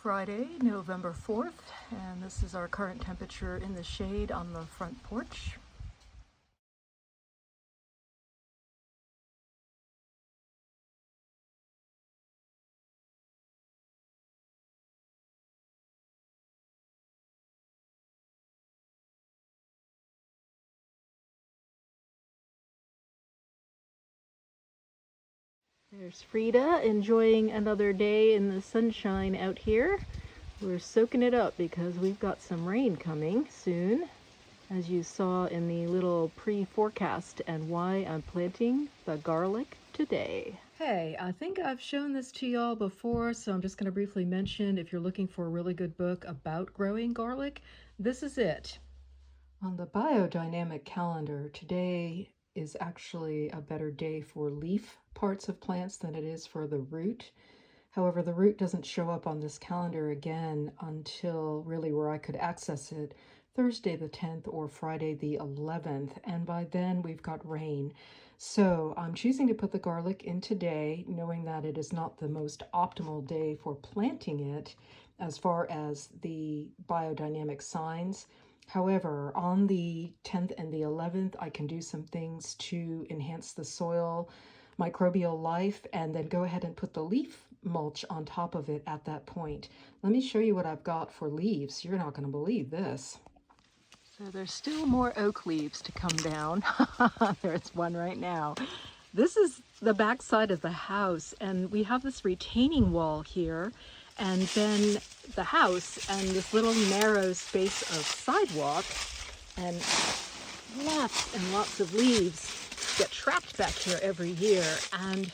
Friday, November 4th, and this is our current temperature in the shade on the front porch. There's Frida enjoying another day in the sunshine out here. We're soaking it up because we've got some rain coming soon, as you saw in the little pre-forecast, and why I'm planting the garlic today. Hey, I think I've shown this to y'all before, so I'm just going to briefly mention, if you're looking for a really good book about growing garlic, this is it. On the biodynamic calendar, today is actually a better day for leaf parts of plants than it is for the root. However, the root doesn't show up on this calendar again until really where I could access it Thursday the 10th or Friday the 11th, and by then we've got rain. So I'm choosing to put the garlic in today, knowing that it is not the most optimal day for planting it as far as the biodynamic signs. However, on the 10th and the 11th, I can do some things to enhance the soil microbial life and then go ahead and put the leaf mulch on top of it at that point. Let me show you what I've got for leaves. You're not going to believe this. So there's still more oak leaves to come down. There's one right now. This is the back side of the house, and we have this retaining wall here, and then the house and this little narrow space of sidewalk, and lots of leaves get trapped back here every year. And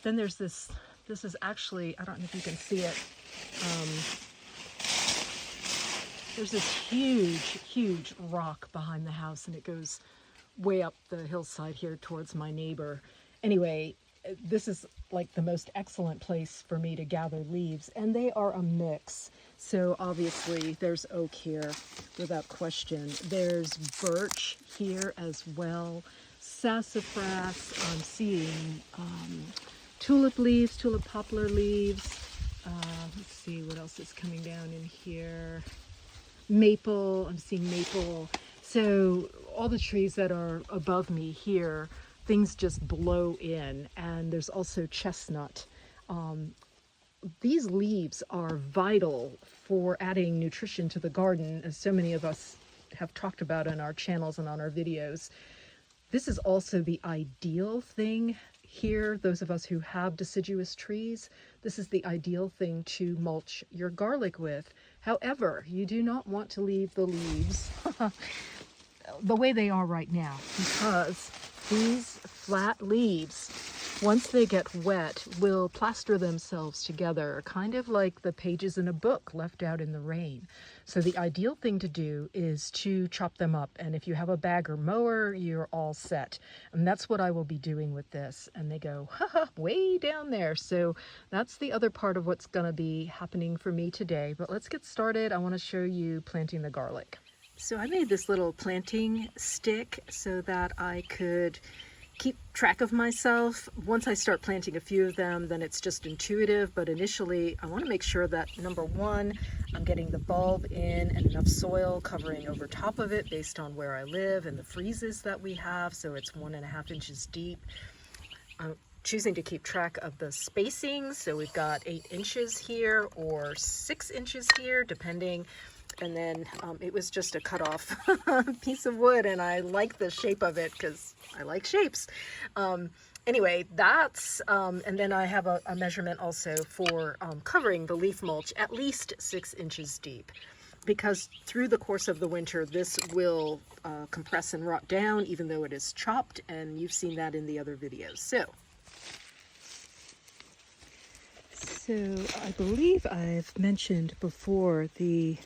then there's this is actually, I don't know if you can see it, there's this huge rock behind the house, and it goes way up the hillside here towards my neighbor. Anyway, this is like the most excellent place for me to gather leaves, and they are a mix. So obviously there's oak here without question. There's birch here as well, sassafras. I'm seeing tulip leaves, tulip poplar leaves. Let's see what else is coming down in here. Maple, I'm seeing maple. So all the trees that are above me here, things just blow in. And there's also chestnut. These leaves are vital for adding nutrition to the garden, as so many of us have talked about in our channels and on our videos. This is also the ideal thing here, those of us who have deciduous trees, this is the ideal thing to mulch your garlic with. However, you do not want to leave the leaves the way they are right now, because these flat leaves, once they get wet, will plaster themselves together, kind of like the pages in a book left out in the rain. So the ideal thing to do is to chop them up, and if you have a bagger mower, you're all set. And that's what I will be doing with this. And they go way down there. So that's the other part of what's going to be happening for me today. But let's get started. I want to show you planting the garlic. So I made this little planting stick so that I could keep track of myself. Once I start planting a few of them, then it's just intuitive, but initially I want to make sure that, number one, I'm getting the bulb in and enough soil covering over top of it based on where I live and the freezes that we have, so it's 1.5 inches deep. I'm choosing to keep track of the spacing, so we've got 8 inches here or 6 inches here, depending. And then it was just a cut off piece of wood, and I like the shape of it because I like shapes. Anyway, that's, and then I have a measurement also for covering the leaf mulch at least 6 inches deep, because through the course of the winter, this will compress and rot down, even though it is chopped, and you've seen that in the other videos. So I believe I've mentioned before the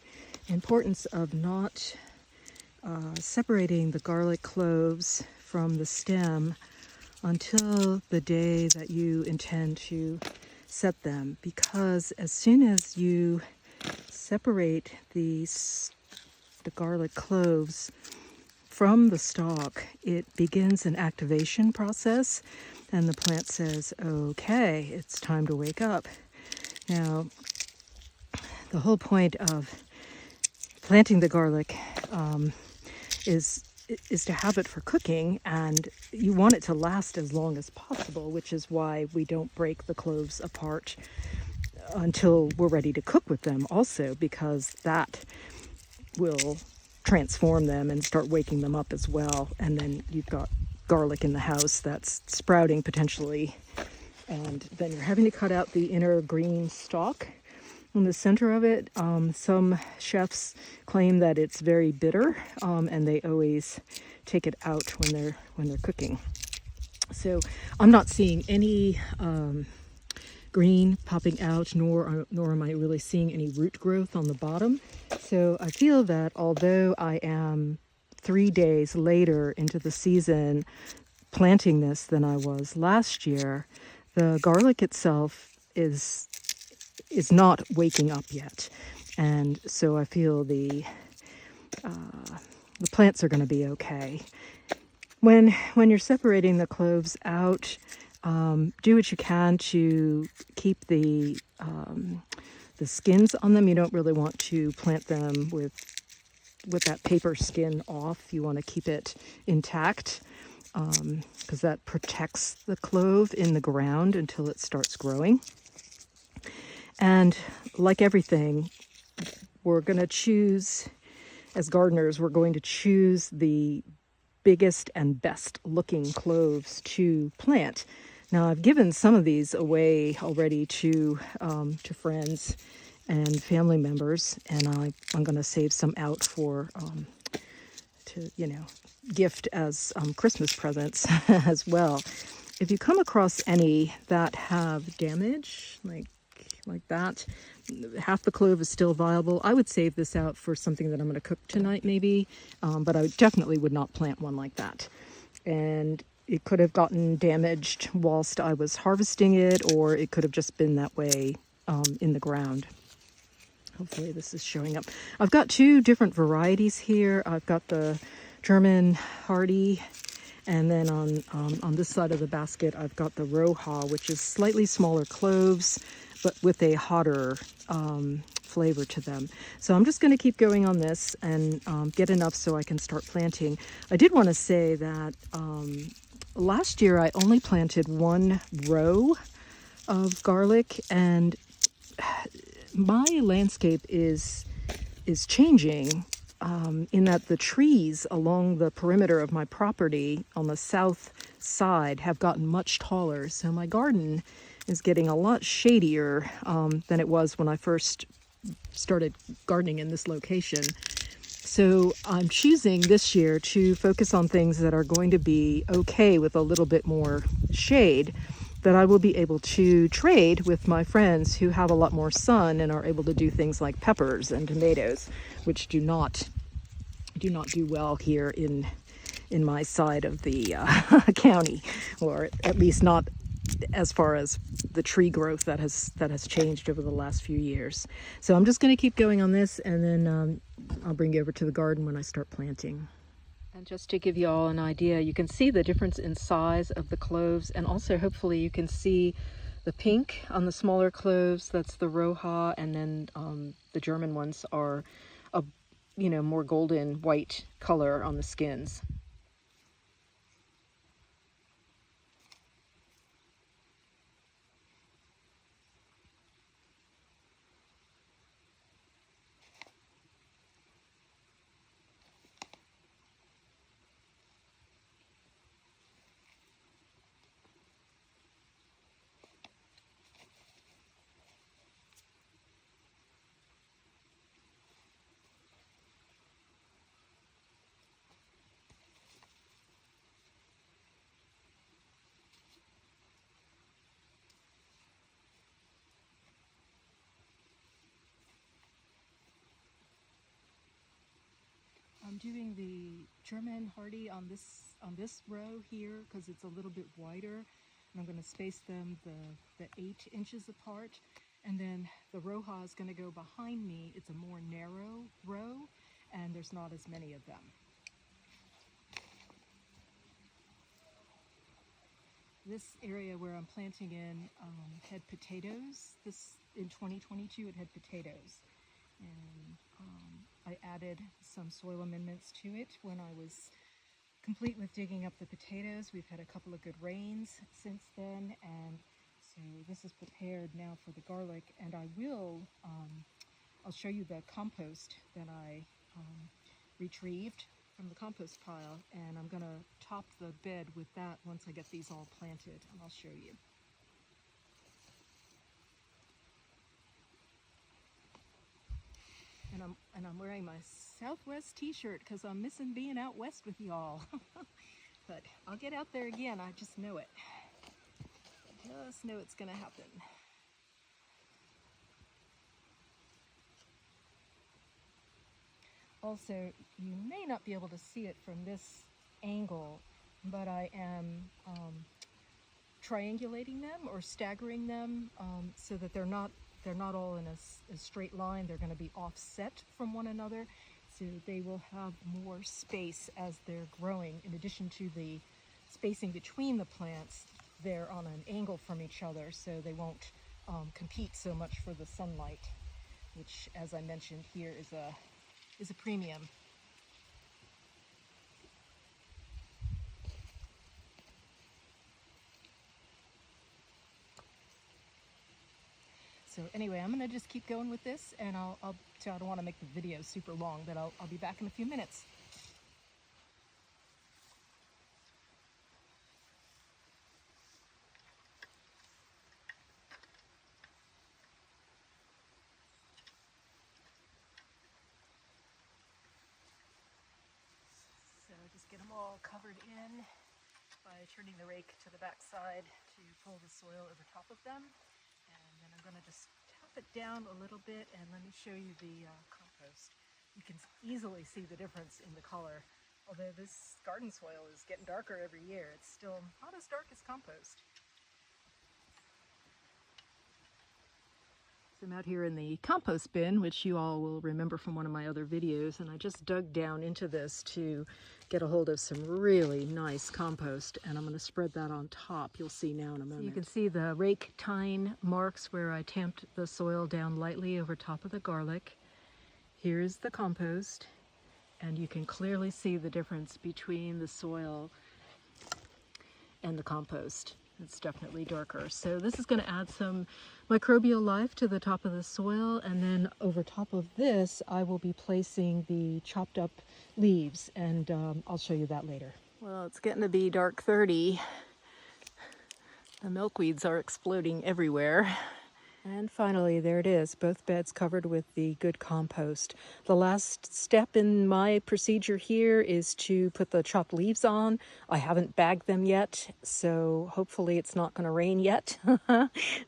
importance of not separating the garlic cloves from the stem until the day that you intend to set them, because as soon as you separate the garlic cloves from the stalk, it begins an activation process, and the plant says, okay, it's time to wake up. Now, The whole point of planting the garlic is to have it for cooking, and you want it to last as long as possible, which is why we don't break the cloves apart until we're ready to cook with them also, because that will transform them and start waking them up as well. And then you've got garlic in the house that's sprouting potentially, and then you're having to cut out the inner green stalk in the center of it. Some chefs claim that it's very bitter, and they always take it out when they're cooking. So I'm not seeing any green popping out, nor am I really seeing any root growth on the bottom. So I feel that although I am 3 days later into the season planting this than I was last year, the garlic itself is not waking up yet. And so I feel the plants are going to be okay. When you're separating the cloves out, do what you can to keep the skins on them. You don't really want to plant them with that paper skin off. You want to keep it intact, because that protects the clove in the ground until it starts growing. And like everything, we're going to choose, as gardeners, we're going to choose the biggest and best looking cloves to plant. Now, I've given some of these away already to friends and family members, and I'm going to save some out for to gift as Christmas presents as well. If you come across any that have damage, like that, half the clove is still viable, I would save this out for something that I'm going to cook tonight maybe, but I definitely would not plant one like that. And it could have gotten damaged whilst I was harvesting it, or it could have just been that way in the ground. Hopefully this is showing up. I've got 2 different varieties here. I've got the German Hardy, and then on this side of the basket I've got the Roja, which is slightly smaller cloves, but with a hotter flavor to them. So I'm just going to keep going on this and get enough so I can start planting. I did want to say that last year I only planted 1 row of garlic, and my landscape is changing in that the trees along the perimeter of my property on the south side have gotten much taller. So my garden is getting a lot shadier than it was when I first started gardening in this location. So I'm choosing this year to focus on things that are going to be okay with a little bit more shade, that I will be able to trade with my friends who have a lot more sun and are able to do things like peppers and tomatoes, which do not do well here in my side of the county, or at least not as far as the tree growth that has changed over the last few years. So I'm just going to keep going on this, and then I'll bring you over to the garden when I start planting. And just to give you all an idea, you can see the difference in size of the cloves, and also hopefully you can see the pink on the smaller cloves. That's the Roja, and then the German ones are a more golden white color on the skins. I'm doing the German Hardy on this row here because it's a little bit wider, and I'm going to space them the 8 inches apart. And then the Roja is going to go behind me. It's a more narrow row, and there's not as many of them. This area where I'm planting in had potatoes. In 2022 it had potatoes. And I added some soil amendments to it when I was complete with digging up the potatoes. We've had a couple of good rains since then, and so this is prepared now for the garlic. And I'll show you the compost that I retrieved from the compost pile, and I'm going to top the bed with that once I get these all planted, and I'll show you. And I'm wearing my Southwest t-shirt because I'm missing being out west with y'all. But I'll get out there again, I just know it. Just know it's gonna happen. Also, you may not be able to see it from this angle, but I am triangulating them or staggering them so that they're not all in a straight line. They're going to be offset from one another, so they will have more space as they're growing. In addition to the spacing between the plants, they're on an angle from each other, so they won't compete so much for the sunlight, which, as I mentioned here, is a premium. So anyway, I'm going to just keep going with this, and I don't want to make the video super long, but I'll be back in a few minutes. So just get them all covered in by turning the rake to the back side to pull the soil over top of them. And then I'm going to just tap it down a little bit, and let me show you the compost. You can easily see the difference in the color. Although this garden soil is getting darker every year, it's still not as dark as compost. So I'm out here in the compost bin, which you all will remember from one of my other videos, and I just dug down into this to get a hold of some really nice compost, and I'm going to spread that on top. You'll see now in a moment. So you can see the rake tine marks where I tamped the soil down lightly over top of the garlic. Here's the compost, and you can clearly see the difference between the soil and the compost. It's definitely darker. So this is going to add some microbial life to the top of the soil, and then over top of this I will be placing the chopped up leaves, and I'll show you that later. Well, it's getting to be dark 30. The milkweeds are exploding everywhere. And finally, there it is, both beds covered with the good compost. The last step in my procedure here is to put the chopped leaves on. I haven't bagged them yet, so hopefully it's not going to rain yet.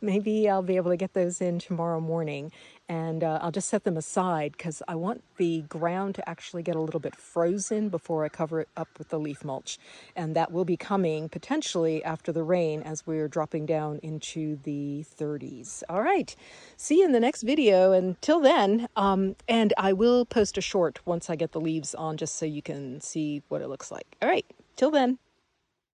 Maybe I'll be able to get those in tomorrow morning. And I'll just set them aside because I want the ground to actually get a little bit frozen before I cover it up with the leaf mulch. And that will be coming potentially after the rain as we're dropping down into the 30s. All right, see you in the next video. Until then, and I will post a short once I get the leaves on just so you can see what it looks like. All right, till then.